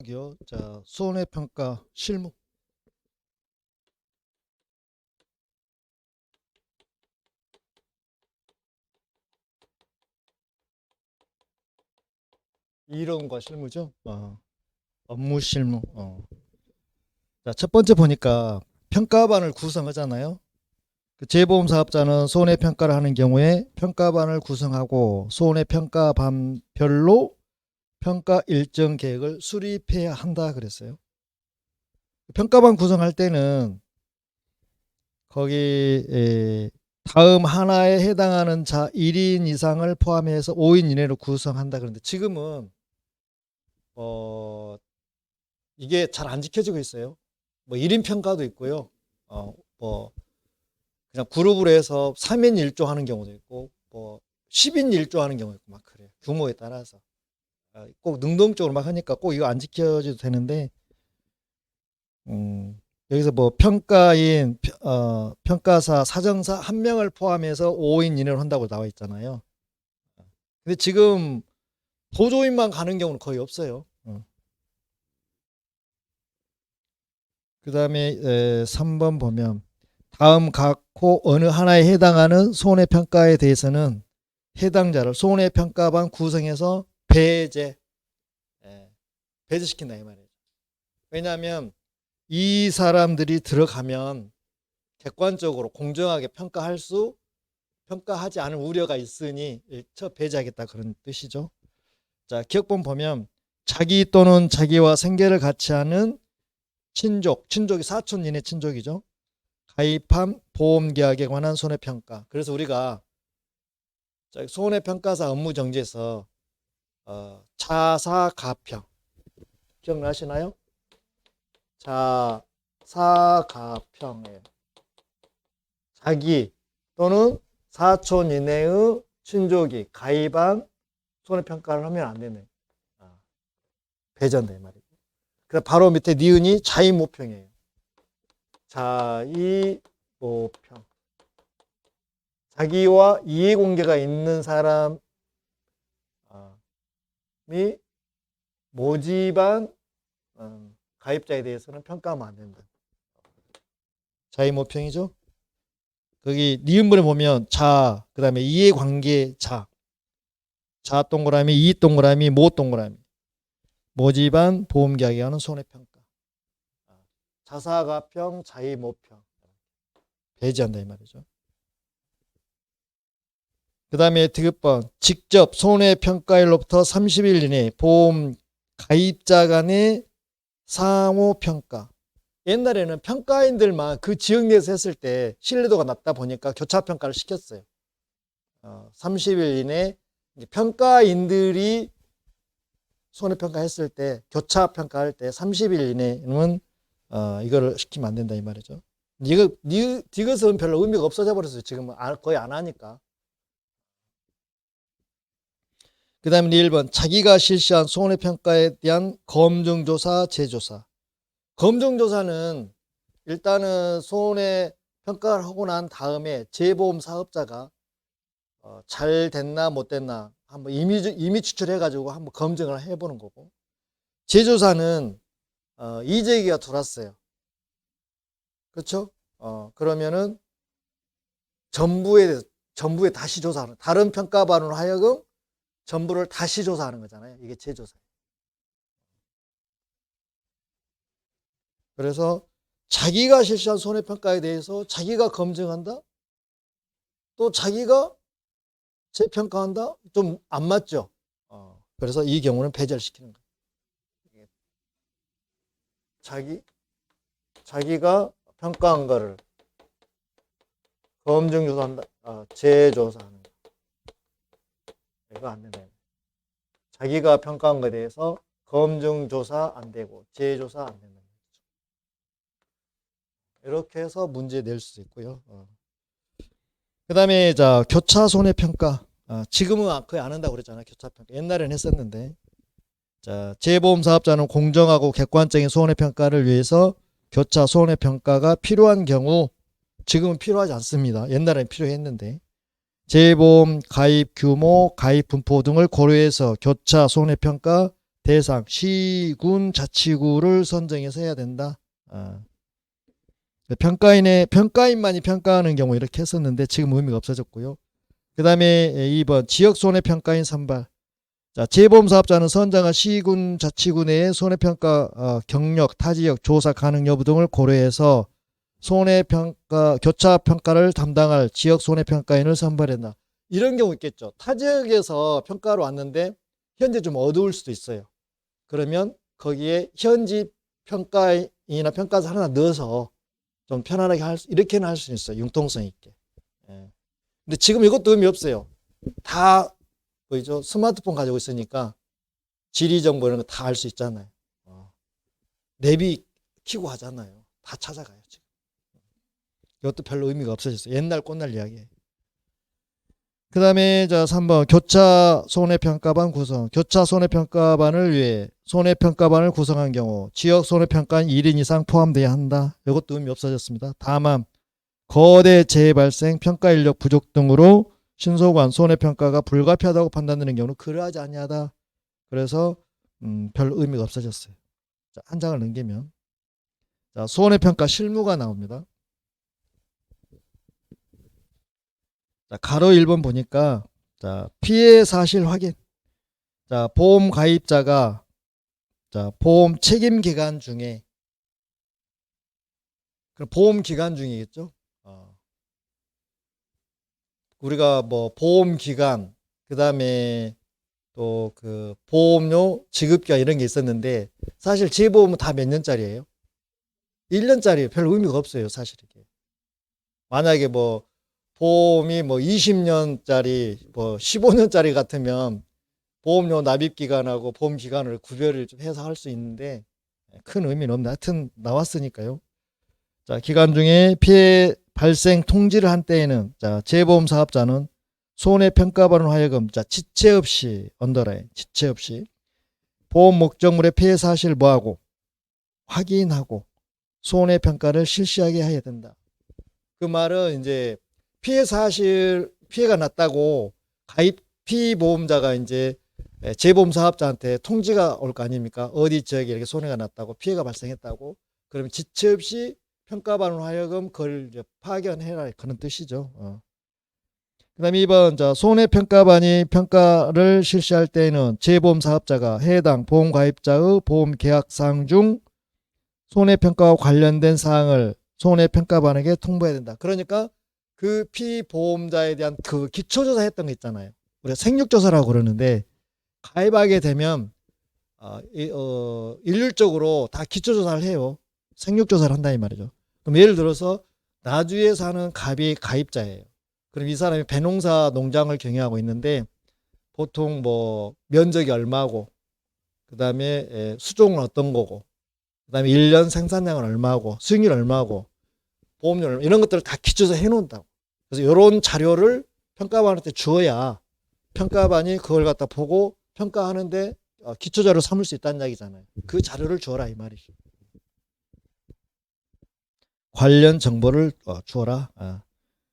여기요. 자, 손해평가 실무. 이론과 실무죠. 업무 실무. 자, 첫 번째 보니까 평가반을 구성하잖아요. 그 재보험 사업자는 손해평가를 하는 경우에 평가반을 구성하고 손해평가반별로 평가 일정 계획을 수립해야 한다 그랬어요. 평가반 구성할 때는 거기 다음 하나에 해당하는 자 1인 이상을 포함해서 5인 이내로 구성한다 그러는데 지금은 이게 잘 안 지켜지고 있어요. 뭐 1인 평가도 있고요. 뭐 그냥 그룹으로 해서 3인 1조 하는 경우도 있고 뭐 10인 1조 하는 경우도 있고 막 그래요. 규모에 따라서. 꼭 능동적으로 막 하니까 꼭 이거 안 지켜져도 되는데 여기서 뭐 평가인 평가사 사정사 한 명을 포함해서 5인 이내로 한다고 나와 있잖아요. 근데 지금 보조인만 가는 경우는 거의 없어요. 그 다음에 3번 보면 다음 각호 어느 하나에 해당하는 손해평가에 대해서는 해당자를 손해평가반 구성해서 배제시킨다 이 말이에요. 왜냐하면 이 사람들이 들어가면 객관적으로 공정하게 평가하지 않을 우려가 있으니 배제하겠다 그런 뜻이죠. 자, 기억본 보면 자기 또는 자기와 생계를 같이 하는 친족이 사촌 이내 친족이죠. 가입한 보험계약에 관한 손해평가. 그래서 우리가 손해평가사 업무정지에서 자사가평 기억나시나요? 자사가평이에요. 자기 또는 사촌 이내의 친족이 가입한 손해평가를 하면 안 되네. 배제한다 이 말이에요. 그래서 바로 밑에 니은이 자의모평이에요. 자의모평. 자기와 이해관계가 있는 사람이 모집한 가입자에 대해서는 평가하면 안 된다. 자의모평이죠. 거기 니은문에 보면 자, 그 다음에 이해관계 자 동그라미, 이 동그라미, 모 동그라미. 모집한 보험계약에 관한 손해평가. 자사가평, 자의모평. 배제한다 이 말이죠. 그 다음에 디귿번 직접 손해평가일로부터 30일 이내 보험 가입자 간의 상호평가. 옛날에는 평가인들만 그 지역 내에서 했을 때 신뢰도가 낮다 보니까 교차평가를 시켰어요. 30일 이내 평가인들이 손해평가했을 때 교차평가할 때 30일 이내는 이거를 시키면 안 된다 이 말이죠. 디귿은 별로 의미가 없어져 버렸어요. 지금 거의 안 하니까. 그 다음에 1번 자기가 실시한 손해평가에 대한 검증조사, 재조사. 검증조사는 일단은 손해평가를 하고 난 다음에 재보험 사업자가 잘 됐나 못 됐나 한번 임의 추출해가지고 한번 검증을 해보는 거고, 재조사는 이재기가 들어왔어요. 그렇죠? 그러면은 전부에 다시 조사하는, 다른 평가반으로 하여금 전부를 다시 조사하는 거잖아요. 이게 재조사예요. 그래서 자기가 실시한 손해평가에 대해서 자기가 검증한다? 또 자기가 재평가한다? 좀 안 맞죠? 그래서 이 경우는 배제를 시키는 거예요. 자기가 평가한 거를 검증조사한다, 재조사하는 거. 이거 안 된다. 자기가 평가한 거에 대해서 검증조사 안 되고 재조사 안 된다. 이렇게 해서 문제 낼 수 있고요. 그 다음에 자 교차 손해평가. 지금은 거의 안 한다고 그랬잖아요. 교차평가. 옛날에는 했었는데. 자, 재보험 사업자는 공정하고 객관적인 손해평가를 위해서 교차 손해평가가 필요한 경우, 지금은 필요하지 않습니다. 옛날에는 필요했는데, 재보험 가입 규모, 가입 분포 등을 고려해서 교차 손해평가 대상 시군 자치구를 선정해서 해야 된다. 평가인만이 평가하는 경우 이렇게 했었는데 지금 의미가 없어졌고요. 그 다음에 2번 지역 손해평가인 선발. 자, 재보험사업자는 선정한 시군 자치구 내의 손해평가 경력, 타지역, 조사 가능 여부 등을 고려해서 손해평가, 교차평가를 담당할 지역 손해평가인을 선발한다. 이런 경우 있겠죠. 타 지역에서 평가로 왔는데 현재 좀 어두울 수도 있어요. 그러면 거기에 현지 평가인이나 평가사 하나 넣어서 좀 편안하게 이렇게는 할 수 있어요. 융통성 있게. 예. 근데 지금 이것도 의미 없어요. 다 보이죠? 스마트폰 가지고 있으니까 지리 정보 이런 거 다 알 수 있잖아요. 내비 키고 하잖아요. 다 찾아가요, 지금. 이것도 별로 의미가 없어졌어요. 옛날 꽃날 이야기예요. 그 다음에 3번 교차 손해평가반 구성. 교차 손해평가반을 위해 손해평가반을 구성한 경우 지역 손해평가인 1인 이상 포함되어야 한다. 이것도 의미 없어졌습니다. 다만 거대 재해 발생, 평가 인력 부족 등으로 신속한 손해평가가 불가피하다고 판단되는 경우는 그러하지 아니하다. 그래서 별 의미가 없어졌어요. 자, 한 장을 넘기면 자, 손해평가 실무가 나옵니다. 자, 가로 1번 보니까 자, 피해 사실 확인. 자, 보험 가입자가 자, 보험 책임 기간 중에 보험 기간 중이겠죠. 우리가 뭐 보험 기간 그다음에 또 그 보험료 지급 기간 이런 게 있었는데 사실 재보험은 다 몇 년짜리예요? 1년짜리예요. 별 의미가 없어요, 사실 이게. 만약에 뭐 보험이 뭐 20년짜리 뭐 15년짜리 같으면 보험료 납입 기간하고 보험 기간을 구별을 좀 해서 할 수 있는데 큰 의미는 없는데 하여튼 나왔으니까요. 자, 기간 중에 피해 발생 통지를 한 때에는 자, 재보험 사업자는 손해평가반을 하여금 자, 지체 없이 언더라인 지체 없이 보험 목적물의 피해 사실을 뭐하고 확인하고 손해평가를 실시하게 해야 된다. 그 말은 이제 피해 사실 피해가 났다고 가입 피보험자가 이제 재보험 사업자한테 통지가 올 거 아닙니까? 어디 지역에 이렇게 손해가 났다고 피해가 발생했다고 그러면 지체 없이 평가반으로 하여금 그걸 파견해라 그런 뜻이죠. 그 다음에 2번 자, 손해평가반이 평가를 실시할 때에는 재보험 사업자가 해당 보험 가입자의 보험 계약 사항 중 손해평가와 관련된 사항을 손해평가반에게 통보해야 된다. 그러니까 그 피보험자에 대한 그 기초조사 했던 거 있잖아요. 우리가 생육조사라고 그러는데 가입하게 되면 일률적으로 다 기초조사를 해요. 생육조사를 한다 이 말이죠. 그럼 예를 들어서 나주에 사는 갑이 가입자예요. 그럼 이 사람이 벼농사 농장을 경영하고 있는데 보통 뭐 면적이 얼마고 그 다음에 수종은 어떤 거고 그 다음에 1년 생산량은 얼마고 수익률 얼마고 보험료 얼마 이런 것들을 다 기초조사 해놓는다고. 그래서 이런 자료를 평가반한테 주어야 평가반이 그걸 갖다 보고 평가하는데 기초자료를 삼을 수 있다는 이야기잖아요. 그 자료를 주어라 이 말이죠. 관련 정보를 주어라.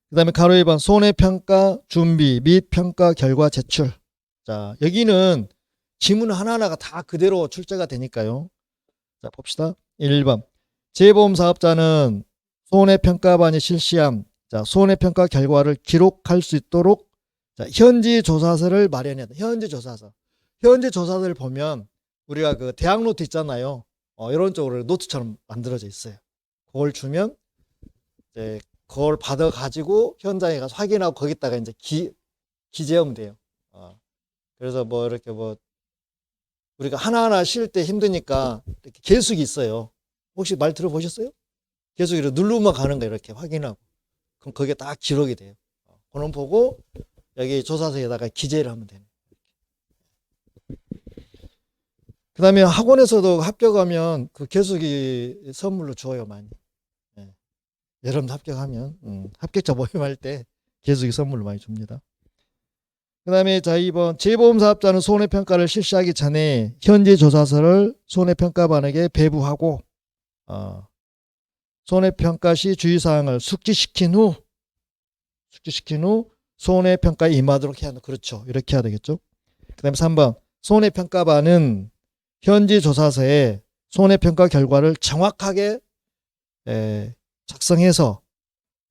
그 다음에 가로 2번 손해평가 준비 및 평가 결과 제출. 자, 여기는 지문 하나하나가 다 그대로 출제가 되니까요. 자, 봅시다. 1번 재보험 사업자는 손해평가반이 실시한 자, 손해평가 결과를 기록할 수 있도록 자, 현지 조사서를 마련해야 돼. 현지 조사서. 현지 조사서를 보면 우리가 그 대학 노트 있잖아요. 이런 쪽으로 노트처럼 만들어져 있어요. 그걸 주면 이제 그걸 받아 가지고 현장에 가서 확인하고 거기다가 이제 기재하면 돼요. 그래서 뭐 이렇게 뭐 우리가 하나하나 실 때 힘드니까 이렇게 계속이 있어요. 혹시 말 들어보셨어요? 계속 이렇게 누르면 가는 거 이렇게 확인하고 그럼 거기에 딱 기록이 돼요. 그럼 보고 여기 조사서에다가 기재를 하면 돼요. 그 다음에 학원에서도 합격하면 그 개수기 선물로 줘요, 많이. 예. 여러분 합격하면, 합격자 모임할 때 개수기 선물로 많이 줍니다. 그 다음에 자, 2번. 재보험사업자는 손해평가를 실시하기 전에 현지 조사서를 손해평가반에게 배부하고, 손해평가 시 주의사항을 숙지시킨 후 손해평가에 임하도록 해야 한다. 그렇죠. 이렇게 해야 되겠죠. 그 다음에 3번. 손해평가반은 현지 조사서에 손해평가 결과를 정확하게 작성해서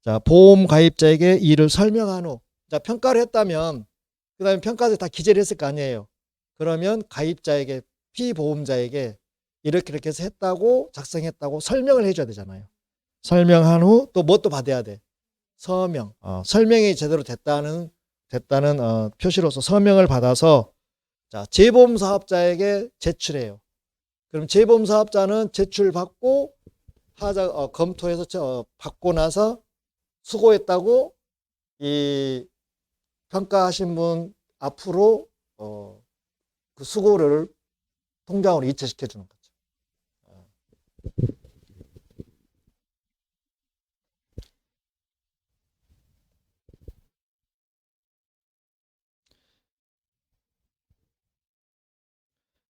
자, 보험 가입자에게 이를 설명한 후 자, 평가를 했다면 그 다음에 평가서에 다 기재를 했을 거 아니에요. 그러면 가입자에게 피보험자에게 이렇게 해서 했다고 작성했다고 설명을 해줘야 되잖아요. 설명한 후 또 뭐 또 받아야 돼. 서명. 설명이 제대로 됐다는 표시로서 서명을 받아서 자, 재보험 사업자에게 제출해요. 그럼 재보험 사업자는 제출받고 검토해서 받고 나서 수고했다고 이 평가하신 분 앞으로 그 수고를 통장으로 이체시켜 주는 거죠.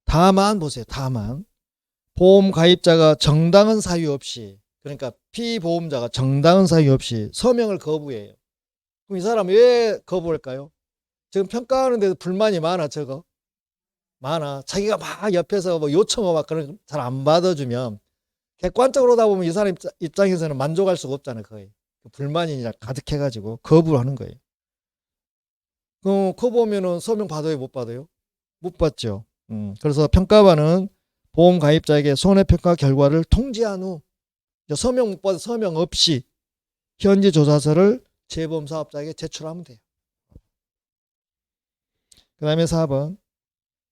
다만 보세요. 다만 보험 가입자가 정당한 사유 없이 그러니까 피보험자가 정당한 사유 없이 서명을 거부해요. 그럼 이 사람 왜 거부할까요? 지금 평가하는데도 불만이 많아. 저거 많아. 자기가 막 옆에서 뭐 요청을 막 그런 잘 안 받아주면 객관적으로 보다 보면 이 사람 입장에서는 만족할 수가 없잖아요. 거의 불만이 가득해가지고 거부를 하는 거예요. 거부하면은 서명 받아요, 못 받아요? 못 받죠. 그래서 평가반은 보험 가입자에게 손해평가 결과를 통지한 후 서명 못 받아 서명 없이 현지 조사서를 재보험 사업자에게 제출하면 돼요. 그 다음에 4번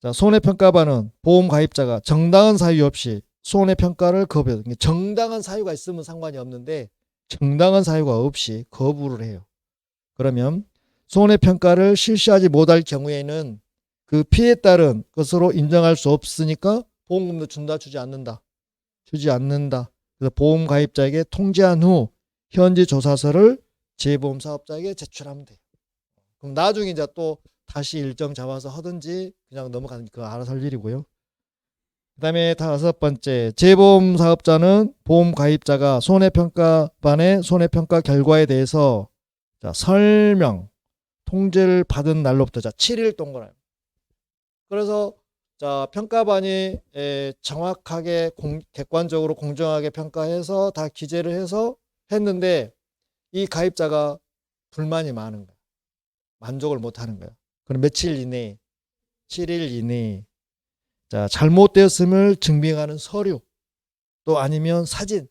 자, 손해평가반은 보험 가입자가 정당한 사유 없이 손해평가를 거부해요. 정당한 사유가 있으면 상관이 없는데 정당한 사유가 없이 거부를 해요. 그러면 손해평가를 실시하지 못할 경우에는 그 피해에 따른 것으로 인정할 수 없으니까 보험금도 준다 주지 않는다. 주지 않는다. 그래서 보험 가입자에게 통지한 후 현지 조사서를 재보험 사업자에게 제출하면 돼요. 그럼 나중에 이제 또 다시 일정 잡아서 하든지 그냥 넘어가는 거 알아서 할 일이고요. 그 다음에 5번째 재보험 사업자는 보험 가입자가 손해평가반의 손해평가 결과에 대해서 자, 설명 통지를 받은 날로부터 자 7일 동안 그래서 자 평가반이 정확하게 객관적으로 공정하게 평가해서 다 기재를 해서 했는데 이 가입자가 불만이 많은 거야. 만족을 못하는 거야. 그럼 며칠 이내 7일 이내 자 잘못되었음을 증명하는 서류 또 아니면 사진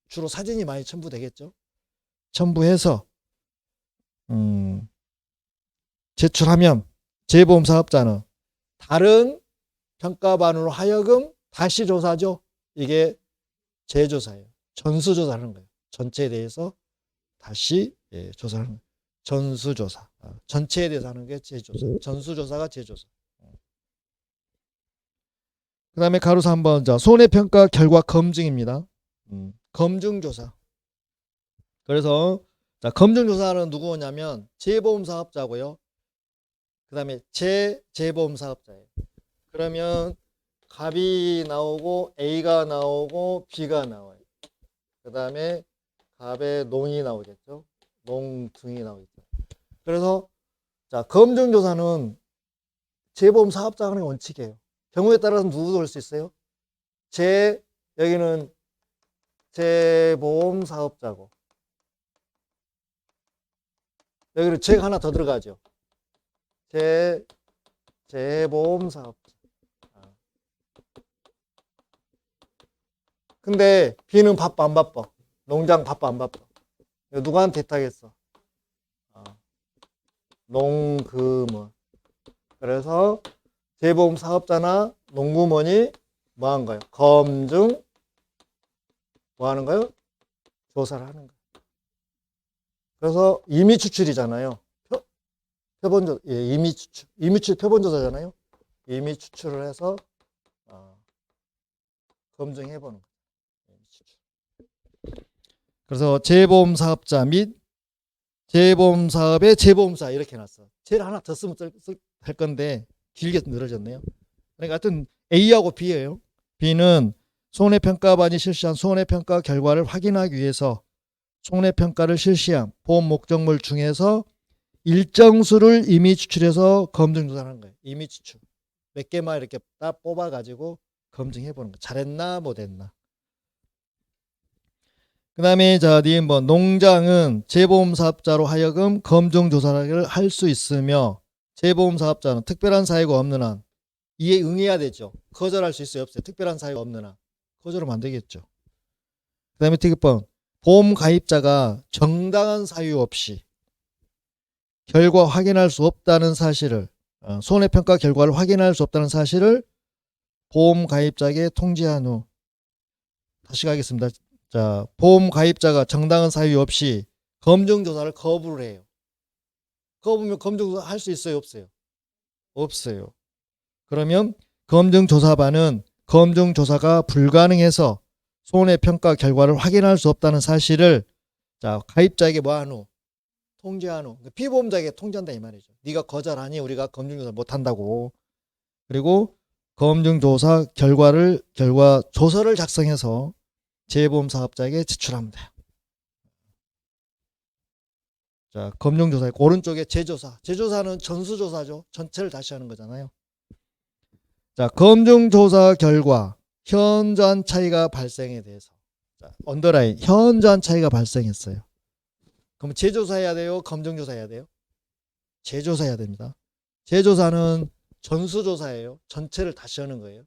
주로 사진이 많이 첨부되겠죠. 첨부해서 제출하면 재보험 사업자는 다른 평가반으로 하여금 다시 조사죠. 이게 재조사예요. 전수조사하는 거예요. 전체에 대해서 다시 조사하는 거예요. 전수조사. 전체에 대해서 하는 게 재조사. 전수조사가 재조사. 그 다음에 가로 3번 자 손해평가 결과 검증입니다. 검증조사. 그래서 자 검증조사는 누구냐면 재보험 사업자고요. 그 다음에 재보험 사업자예요. 그러면 갑이 나오고 A가 나오고 B가 나와요. 그 다음에 갑의 농이 나오겠죠. 농등이 나오겠죠. 그래서 자 검증조사는 재보험 사업자가 하는 원칙이에요. 경우에 따라서 누구도 올 수 있어요. 여기는 재보험 사업자고 여기는 제가 하나 더 들어가죠. 재보험 사업자. 근데 B는 바빠 안 바빠? 농장 바빠 안 바빠? 누구한테 타겠어? 농금원. 그래서 재보험 사업자나 농구먼이 뭐 하는 거예요? 검증 뭐 하는 거예요? 조사를 하는 거예요. 그래서 임의 추출이잖아요. 표본조 임의 추출. 임의 추출 표본조사잖아요. 임의 추출을 해서 검증해 보는 거예요. 그래서 재보험 사업자 및 재보험 사업의 재보험사 이렇게 놨어. 쟤를 하나 더 쓰면 할 건데 길게 늘어졌네요. 그러니까 하여튼 A하고 B예요. B는 손해평가반이 실시한 손해평가 결과를 확인하기 위해서 손해평가를 실시한 보험 목적물 중에서 일정 수를 임의 추출해서 검증조사하는 거예요. 임의 추출. 몇 개만 이렇게 딱 뽑아가지고 검증해 보는 거. 잘했나 못했나. 그 다음에 자, 뭐 농장은 재보험사업자로 하여금 검증조사를 할 수 있으며 재보험사업자는 특별한 사유가 없는 한 이에 응해야 되죠. 거절할 수 있어요 없어요? 특별한 사유가 없는 한 거절하면 안 되겠죠. 그 다음에 특이법 보험 가입자가 정당한 사유 없이 결과 확인할 수 없다는 사실을 손해평가 결과를 확인할 수 없다는 사실을 보험 가입자에게 통지한 후 다시 가겠습니다. 자, 보험 가입자가 정당한 사유 없이 검증조사를 거부를 해요. 거부면 검증조사 할 수 있어요 없어요? 없어요. 그러면 검증조사반은 검증조사가 불가능해서 손해평가 결과를 확인할 수 없다는 사실을 자, 가입자에게 뭐한 후 통지한 후 피보험자에게 통지한다 이 말이죠. 네가 거절하니 우리가 검증조사 못한다고. 그리고 검증조사 결과 조서를 작성해서 재보험사업자에게 제출합니다. 자, 검증조사 오른쪽에 재조사. 재조사는 전수조사죠. 전체를 다시 하는 거잖아요. 자, 검증조사 결과 현저한 차이가 발생에 대해서 자, 언더라인 현저한 차이가 발생했어요. 그럼 재조사해야 돼요? 검증조사해야 돼요? 재조사해야 됩니다. 재조사는 전수조사예요. 전체를 다시 하는 거예요.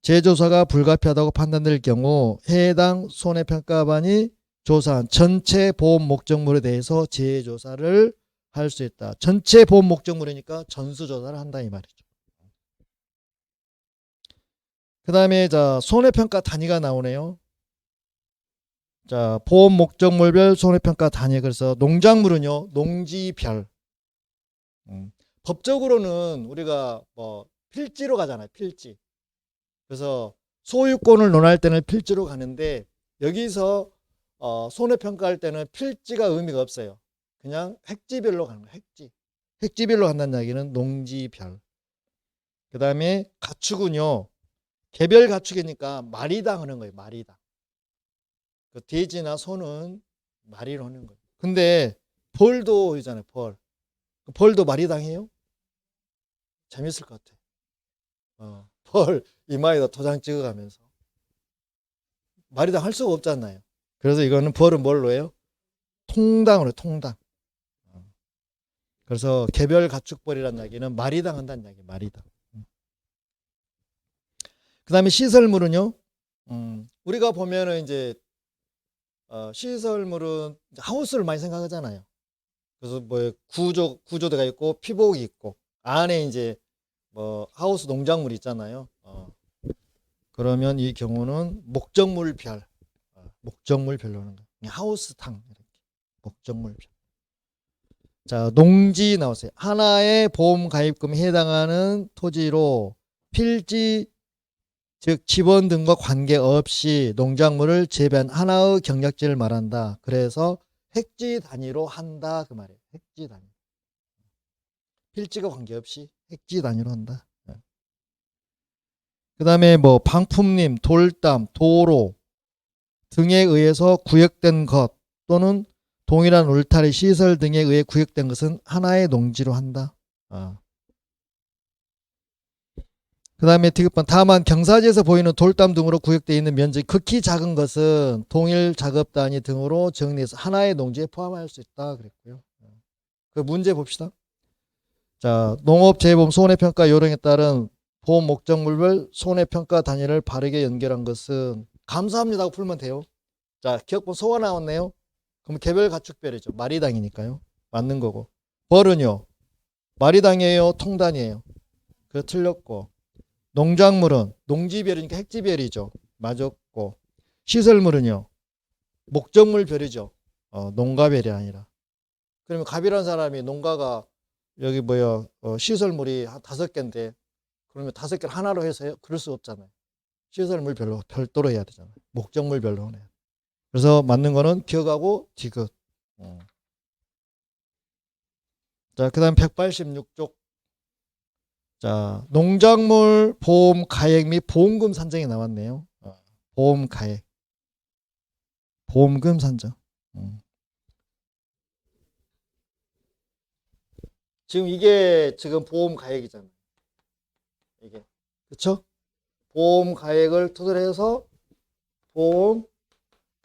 재조사가 불가피하다고 판단될 경우 해당 손해평가반이 조사한 전체 보험 목적물에 대해서 재조사를 할 수 있다. 전체 보험 목적물이니까 전수조사를 한다 이 말이죠. 그 다음에 자 손해평가 단위가 나오네요. 자 보험 목적물별 손해평가 단위. 그래서 농작물은요 농지별. 법적으로는 우리가 뭐 필지로 가잖아요. 필지. 그래서 소유권을 논할 때는 필지로 가는데 여기서 손해평가할 때는 필지가 의미가 없어요. 그냥 획지별로 가는 거예요. 획지별로 간다는 이야기는 농지별. 그 다음에 가축은요 개별 가축이니까 마리당 하는 거예요. 마리당. 그 돼지나 소는 마리로 하는 거예요. 근데 벌도 있잖아요. 벌도 마리당해요? 재밌을 것 같아. 벌 이마에다 도장 찍어가면서 마리당 할 수가 없잖아요. 그래서 이거는 벌은 뭘로 해요? 통당으로 통당. 그래서 개별 가축벌이라는 이야기는 마리당 한다는 이야기. 마리당. 그 다음에 시설물은요. 우리가 보면은 이제 시설물은 하우스를 많이 생각하잖아요. 그래서 뭐 구조대가 있고 피복이 있고 안에 이제 뭐 하우스 농작물 있잖아요. 그러면 이 경우는 목적물별로 하는 거예요. 하우스탕 이렇게 목적물별. 자, 농지 나오세요. 하나의 보험 가입금에 해당하는 토지로 필지 즉 지번 등과 관계없이 농작물을 재배한 하나의 경작지를 말한다. 그래서 획지 단위로 한다 그 말이에요. 획지 단위. 필지가 관계없이 획지 단위로 한다. 그 다음에 뭐 방품림, 돌담, 도로 등에 의해서 구역된 것 또는 동일한 울타리, 시설 등에 의해 구역된 것은 하나의 농지로 한다. 그 다음에 디귿번 다만 경사지에서 보이는 돌담 등으로 구역되어 있는 면적이 극히 작은 것은 동일 작업 단위 등으로 정리해서 하나의 농지에 포함할 수 있다 그랬고요. 그 문제 봅시다. 자, 농업재해보험 손해평가 요령에 따른 보험 목적물별 손해평가 단위를 바르게 연결한 것은 감사합니다 하고 풀면 돼요. 자, 기억본 소가 나왔네요. 그럼 개별 가축별이죠. 마리당이니까요. 맞는 거고. 벌은요. 마리당이에요. 통단이에요. 그거 틀렸고. 농작물은 농지별이니까 획지별이죠. 맞았고. 시설물은요. 목적물별이죠. 농가별이 아니라. 그러면 갑이라는 사람이 농가가 여기 시설물이 한 5개인데 그러면 5개를 하나로 해서 해요? 그럴 수 없잖아요. 시설물 별도로 해야 되잖아요. 목적물별로 해요. 그래서 맞는 거는 기억하고 디귿. 자, 그 다음 186쪽. 자, 농작물 보험 가액 및 보험금 산정이 나왔네요. 보험 가액. 보험금 산정. 지금 이게 지금 보험 가액이잖아요. 이게. 그렇죠? 보험 가액을 토대로 해서 보험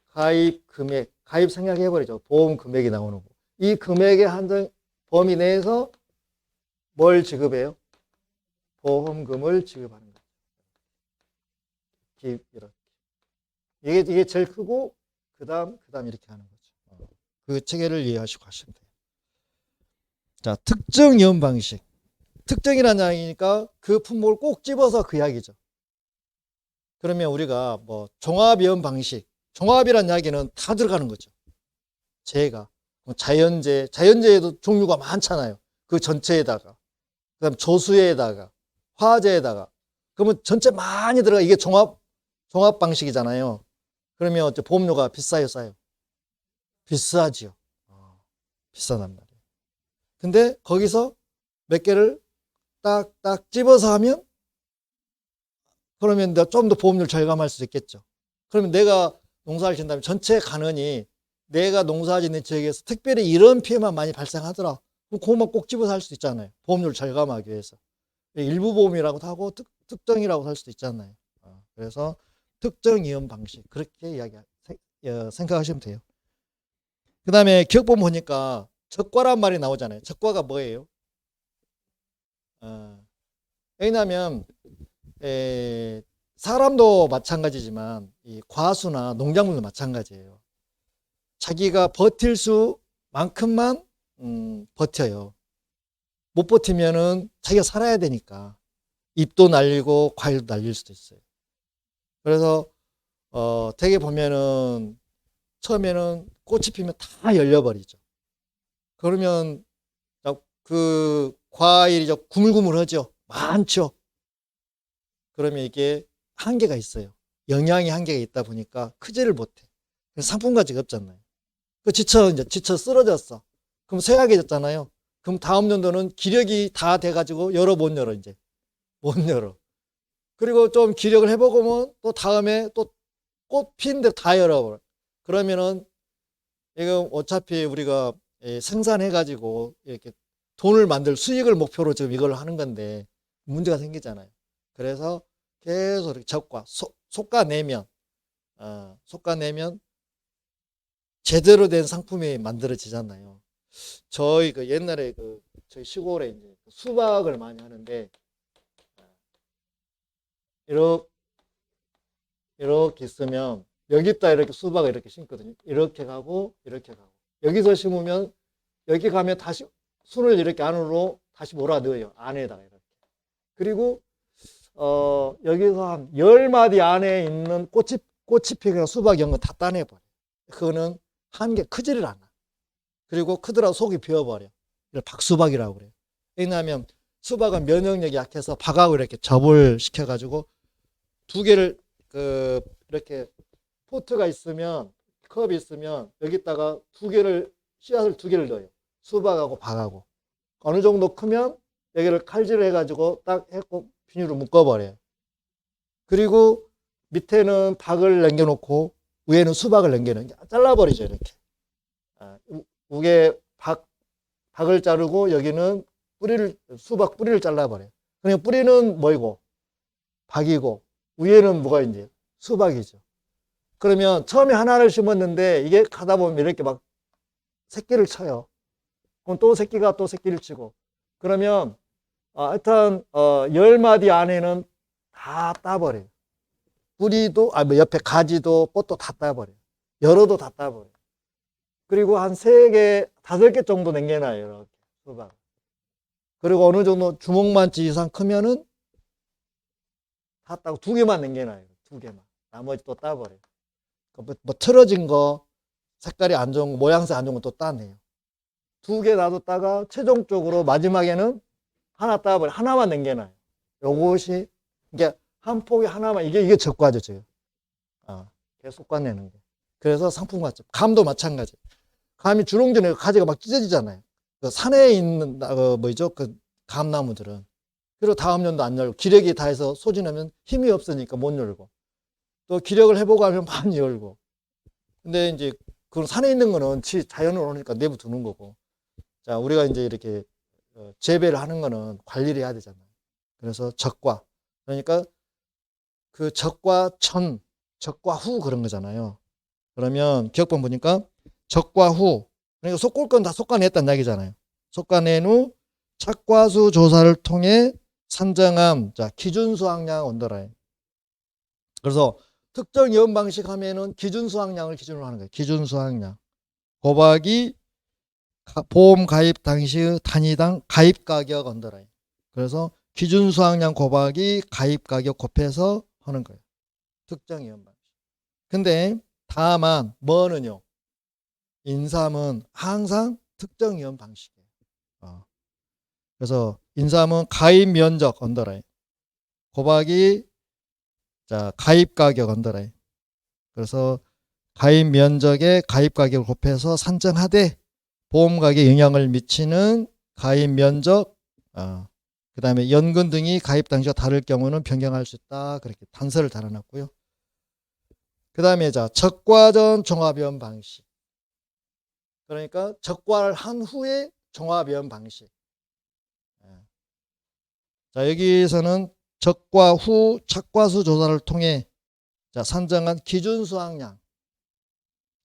가입 금액, 가입 생략해버리죠. 보험 금액이 나오는 거. 이 금액의 한정 범위 내에서 뭘 지급해요? 보험금을 지급하는 거죠. 이렇게. 이게 제일 크고 그다음 이렇게 하는 거죠. 그 체계를 이해하시고 하시면 돼요. 자, 특정 이혼 방식. 특정이라는 이야기니까 그 품목을 꼭 집어서 그 이야기죠. 그러면 우리가 뭐 종합이혼 방식, 종합이라는 이야기는 다 들어가는 거죠. 재가 자연재해도 종류가 많잖아요. 그 전체에다가 그다음 조수에다가 화재에다가 그러면 전체 많이 들어가. 이게 종합 방식이잖아요. 그러면 어째 보험료가 비싸요, 싸요? 비싸지요. 비싸단 말이에요. 근데 거기서 몇 개를 딱딱 집어서 하면 그러면 좀 더 보험료를 절감할 수 있겠죠. 그러면 내가 농사를 짓는다면 전체 간원이 내가 농사 짓는 지역에서 특별히 이런 피해만 많이 발생하더라. 그럼 그것만 꼭 집어서 할 수 있잖아요. 보험료를 절감하기 위해서. 일부 보험이라고도 하고 특정이라고 할 수도 있잖아요. 그래서 특정 이혼 방식 그렇게 생각하시면 돼요. 그 다음에 기억보험 보니까 적과란 말이 나오잖아요. 적과가 뭐예요? 왜냐하면 사람도 마찬가지지만 이 과수나 농작물도 마찬가지예요. 자기가 버틸 수만큼만 버텨요. 못 버티면은 자기가 살아야 되니까 잎도 날리고 과일도 날릴 수도 있어요. 그래서 되게 보면은 처음에는 꽃이 피면 다 열려버리죠. 그러면 그 과일이 구물구물하죠. 많죠. 그러면 이게 한계가 있어요. 영양이 한계가 있다 보니까 크지를 못해. 상품 가치가 없잖아요. 지쳐 쓰러졌어. 그럼 쇠약해졌잖아요. 그럼 다음 연도는 기력이 다 돼가지고 못 열어 이제. 못 열어. 그리고 좀 기력을 해보면 또 다음에 또 꽃 피는데 다 열어버려. 그러면은 이거 어차피 우리가 생산해가지고 이렇게 돈을 수익을 목표로 지금 이걸 하는 건데 문제가 생기잖아요. 그래서 계속 이렇게 적과 속가내면 제대로 된 상품이 만들어지잖아요. 저희 옛날에 저희 시골에 이제 수박을 많이 하는데 이렇게 있으면 여기다 이렇게 수박을 이렇게 심거든요. 이렇게 가고 이렇게 가고 여기서 심으면 여기 가면 다시 순을 이렇게 안으로 다시 몰아 넣어요. 안에다가 이렇게. 그리고 여기서 한 10마디 안에 있는 꽃이 피가 수박 이런 거 다 따내버려. 그거는 한개 크지를 않아. 그리고 크더라도 속이 비어버려. 이걸 박수박이라고 그래요. 왜냐하면 수박은 면역력이 약해서 박하고 이렇게 접을 시켜가지고 두 개를 이렇게 포트가 있으면 컵이 있으면 여기다가 씨앗을 두 개를 넣어요. 수박하고 박하고 어느 정도 크면 여기를 칼질을 해가지고 딱 했고 비닐로 묶어버려요. 그리고 밑에는 박을 남겨놓고 위에는 수박을 남겨놓은 게 잘라버리죠. 이렇게 위에 박을 자르고 여기는 수박 뿌리를 잘라버려요. 그냥 뿌리는 뭐이고 박이고 위에는 뭐가 이제 수박이죠. 그러면 처음에 하나를 심었는데 이게 가다 보면 이렇게 막 새끼를 쳐요. 그럼 또 새끼가 또 새끼를 치고 그러면 하여튼 10마디 안에는 다 따버려요. 뿌리도 옆에 가지도 꽃도 다 따버려요. 열어도 다 따버려요. 그리고 한 3개, 5개 정도 남겨놔요. 이렇게 수박. 그리고 어느 정도 주먹만치 이상 크면은 다 따고 2개만 남겨놔요. 2개만. 나머지 또 따버려요. 뭐 틀어진 거, 색깔이 안 좋은 거, 모양새 안 좋은 거 또 따내요. 2개 놔뒀다가 최종적으로 마지막에는 하나 따버려요. 하나만 남겨놔요. 요것이 이게 한 폭에 하나만 이게 적과죠 지금. 계속 꽈내는 게. 그래서 상품 가점. 감도 마찬가지. 감이 주렁주렁 가지가 막 찢어지잖아요. 그 산에 있는 그 감나무들은. 그리고 다음 년도 안 열고 기력이 다해서 소진하면 힘이 없으니까 못 열고 또 기력을 해보고 하면 많이 열고. 근데 이제 그 산에 있는 거는 자연으로 오니까 내부 두는 거고. 자, 우리가 이제 이렇게 재배를 하는 거는 관리를 해야 되잖아요. 그래서 적과 그러니까 그 적과 천, 적과 후 그런 거잖아요. 그러면 기억본 보니까 적과 후, 그러니까 속골 건 다 속가냈다는 이야기잖아요. 속가낸 후 착과수 조사를 통해 산정한 자 기준 수확량 언더라인. 그래서 특정 이원 방식 하면은 기준 수확량을 기준으로 하는 거예요. 기준 수확량 곱하기 보험 가입 당시의 단위당 가입 가격 언더라인. 그래서 기준 수확량 곱하기 가입 가격 곱해서 하는 거예요. 특정 이원 방식. 근데 다만 뭐는요? 인삼은 항상 특정 이원 방식이에요. 그래서 인삼은 가입 면적 언더라인 곱하기 자 가입 가격 언더라인. 그래서 가입 면적에 가입 가격을 곱해서 산정하되 보험 가격에 영향을 미치는 가입 면적, 그 다음에 연금 등이 가입 당시와 다를 경우는 변경할 수 있다. 그렇게 단서를 달아놨고요. 그 다음에 자 적과전 종합위험 방식. 그러니까 적과를 한 후에 종합위험 방식. 자 여기서는 적과 후 착과수 조사를 통해 자 산정한 기준 수확량.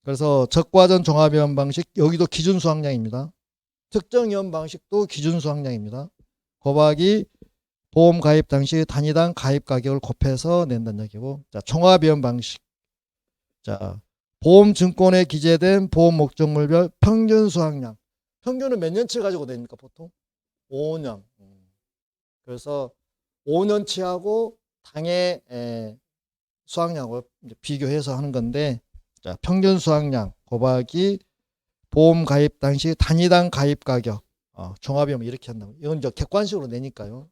그래서 적과전 종합위험 방식 여기도 기준 수확량입니다. 특정 위험 방식도 기준 수확량입니다. 곱하기 보험 가입 당시 단위당 가입 가격을 곱해서 낸다는 얘기고, 자 종합위험 방식. 자 보험 증권에 기재된 보험 목적물별 평균 수확량. 평균은 몇 년치 가지고 됩니까 보통? 5년. 그래서 5년치하고 당해 수확량을 비교해서 하는 건데, 자 평균 수확량 곱하기 보험 가입 당시 단위당 가입 가격. 종합위험 이렇게 한다고. 이건 이제 객관식으로 내니까요.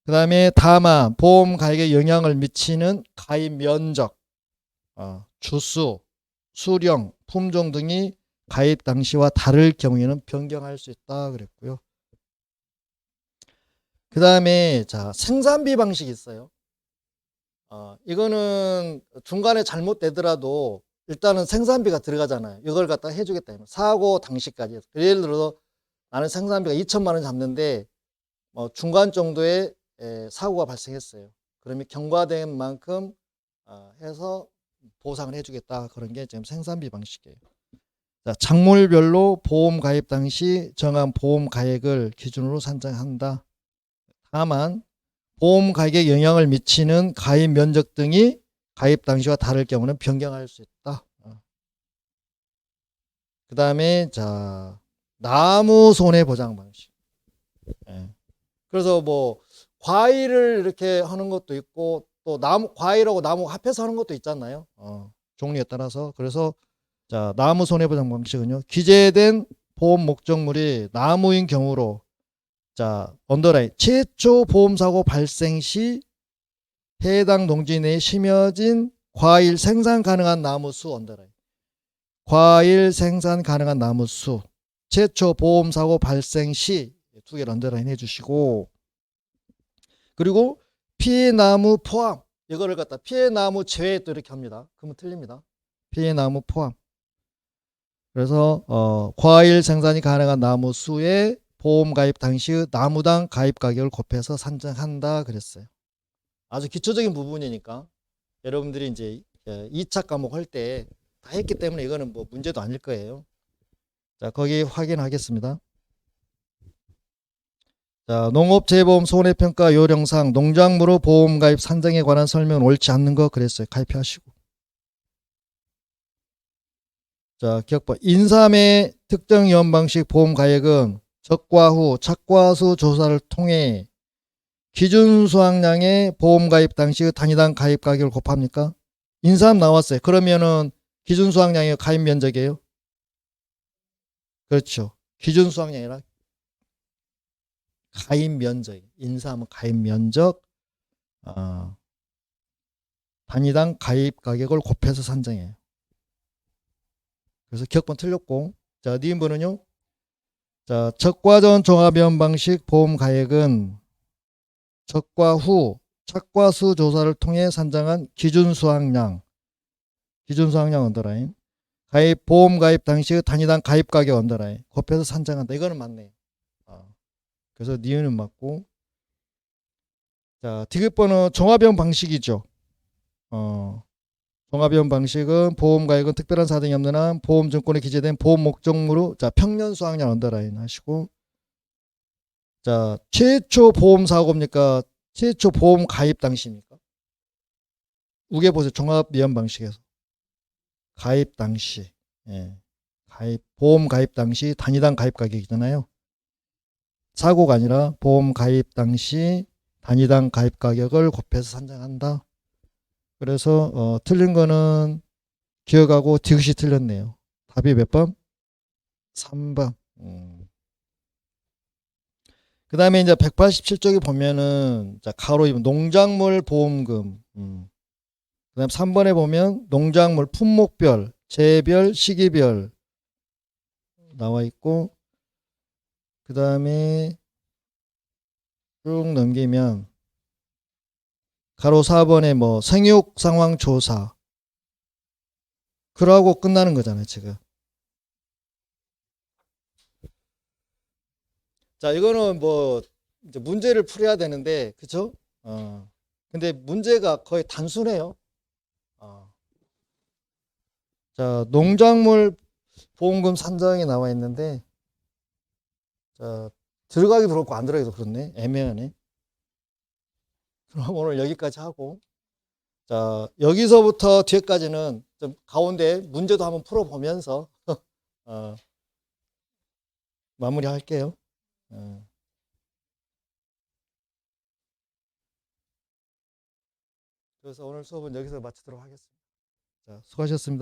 그 다음에 다만 보험 가입에 영향을 미치는 가입 면적, 주수, 수령, 품종 등이 가입 당시와 다를 경우에는 변경할 수 있다 그랬고요. 그 다음에 자 생산비 방식이 있어요. 이거는 중간에 잘못되더라도 일단은 생산비가 들어가잖아요. 이걸 갖다 해주겠다. 사고 당시까지. 예를 들어서 나는 생산비가 2천만 원 잡는데 중간 정도의 사고가 발생했어요. 그러면 경과된 만큼 해서 보상을 해주겠다. 그런 게 지금 생산비 방식이에요. 자, 작물별로 보험 가입 당시 정한 보험 가액을 기준으로 산정한다. 다만 보험 가격에 영향을 미치는 가입 면적 등이 가입 당시와 다를 경우는 변경할 수 있다. 그 다음에 자 나무 손해보장 방식. 그래서 뭐 과일을 이렇게 하는 것도 있고 또 나무 과일하고 나무 합해서 하는 것도 있잖아요. 종류에 따라서. 그래서 자 나무 손해보장 방식은요. 기재된 보험 목적물이 나무인 경우로 자 언더라인 최초 보험사고 발생 시 해당 농지 내에 심어진 과일 생산 가능한 나무 수 언더라인. 과일 생산 가능한 나무 수 최초 보험사고 발생 시 두 개를 언더라인 해주시고, 그리고 피해 나무 포함 이거를 갖다 피해 나무 제외 또 이렇게 합니다. 그러면 틀립니다. 피해 나무 포함. 그래서 과일 생산이 가능한 나무 수에 보험 가입 당시의 나무당 가입 가격을 곱해서 산정한다 그랬어요. 아주 기초적인 부분이니까 여러분들이 이제 2차 과목 할 때 다 했기 때문에 이거는 뭐 문제도 아닐 거예요. 자, 거기 확인하겠습니다. 자, 농업재보험 손해평가 요령상 농작물의 보험 가입 산정에 관한 설명은 옳지 않는 거 그랬어요. 가입하시고. 자, 기억봐. 인삼의 특정 위험 방식 보험 가액은 적과 후 착과수 조사를 통해 기준 수확량의 보험 가입 당시의 단위당 가입 가격을 곱합니까? 인삼 나왔어요. 그러면은 기준 수확량의 가입 면적이에요. 그렇죠. 기준 수확량이 아니라 가입 면적. 인삼은 가입 면적, 단위당 가입 가격을 곱해서 산정해요. 그래서 기억번 틀렸고, 자, 니은번은요. 자, 적과전 종합위험 방식 보험 가액은 적과 후 착과수 조사를 통해 산정한 기준 수확량 언더라인. 가입 보험 가입 당시의 단위당 가입 가격 언더라인 곱해서 산정한다. 이거는 맞네요. 그래서 니은은 맞고, 자, 디귿번호 종합형 방식이죠. 종합형 방식은 보험가액은 특별한 사정이 없는 한 보험증권에 기재된 보험 목적물로 자 평년 수확량 언더라인 하시고 자 최초 보험 사고입니까? 최초 보험 가입 당시입니까? 우게 보세요. 종합위험 방식에서 가입 당시 예. 보험 가입 당시 단위당 가입 가격이잖아요. 사고가 아니라 보험 가입 당시 단위당 가입 가격을 곱해서 산정한다. 그래서 틀린 거는 기억하고 디귿이 틀렸네요. 답이 몇 번? 3번. 그 다음에 이제 187쪽에 보면은 자 가로 2번 농작물 보험금. 그 다음 3번에 보면 농작물 품목별, 재별, 시기별 나와 있고 그 다음에 쭉 넘기면 가로 4번에 뭐 생육 상황 조사 그러고 끝나는 거잖아요 지금. 자 이거는 뭐 이제 문제를 풀어야 되는데 그쵸? 근데 문제가 거의 단순해요. 자 농작물 보험금 산정이 나와 있는데 자 들어가기도 그렇고 안 들어가기도 그렇네. 애매하네. 그럼 오늘 여기까지 하고 자 여기서부터 뒤에까지는 좀 가운데 문제도 한번 풀어보면서 마무리할게요. 그래서 오늘 수업은 여기서 마치도록 하겠습니다. 자, 수고하셨습니다.